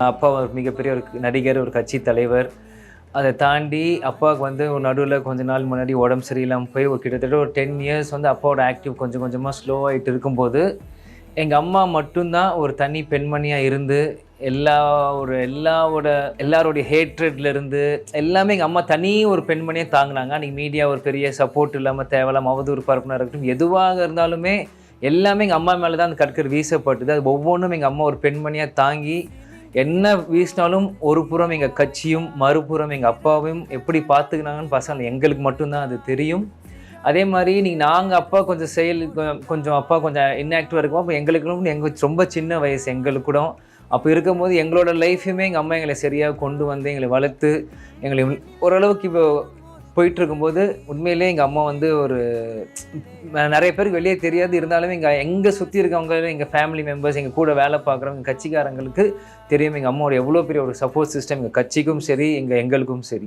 அப்பா ஒரு மிகப்பெரிய ஒரு நடிகர், ஒரு கட்சி தலைவர். அத தாண்டி அப்பாவுக்கு ஒரு நடுவுல கொஞ்ச நாள் முன்னாடி உடம்பு சரியில்லாம போய் ஒரு கிட்டத்தட்ட ஒரு 10 இயர்ஸ் அப்பாவோட ஆக்டிவ் கொஞ்சம் கொஞ்சமா ஸ்லோ ஆயிட்டு இருக்கும்போது, எங்க அம்மா மட்டும் தான் ஒரு தனி பெண்மணியா இருந்து, எல்லாருடைய ஹேட்ரட்ல இருந்து எல்லாமே எங்க அம்மா தனி ஒரு பெண்மணியா தாங்குனாங்க. அன்னைக்கு மீடியா ஒரு பெரிய சப்போர்ட் இல்லாம தேவையில்லாம அவதூறு பரப்புனா இருக்கட்டும், எதுவாக இருந்தாலுமே எல்லாமே எங்க அம்மா மேல தான் அந்த கற்கரை வீசப்பட்டது. அது ஒவ்வொன்னும் எங்க அம்மா ஒரு பெண்மணியா தாங்கி என்ன வீசினாலும் ஒரு புறம் எங்க கட்சியும், மறுபுறம் எங்க அப்பாவையும் எப்படி பார்த்துக்கினாங்கன்னு பசங்க எங்களுக்கு மட்டும் தான் அது தெரியும். அதே மாரி நாங்க அப்பா கொஞ்சம் அப்பா கொஞ்சம் இன்ஆக்டிவா இருக்கும்போது, அப்ப எங்களுக்கு ரொம்ப சின்ன வயசு எங்களுக்கு கூட. அப்ப இருக்கும்போது எங்களோட லைஃபையுமே எங்க அம்மா எங்கள சரியா கொண்டு வந்து, எங்கள வளர்த்து, எங்கள ஓரளவுக்கு இப்போ போயிட்டுருக்கும்போது, உண்மையிலேயே எங்க அம்மா ஒரு நெறைய பேருக்கு வெளிய தெரியாது. இருந்தாலுமே எங்க சுத்தி இருக்கவங்க, எங்க ஃபேமிலி மெம்பர்ஸ், எங்க கூட வேலை பார்க்குறவங்க, கட்சிக்காரங்களுக்கு தெரியும் எங்க அம்மாவோட எவ்வளோ பெரிய ஒரு சப்போர்ட் சிஸ்டம் எங்க கட்சிக்கும் சரி, எங்களுக்கும் சரி.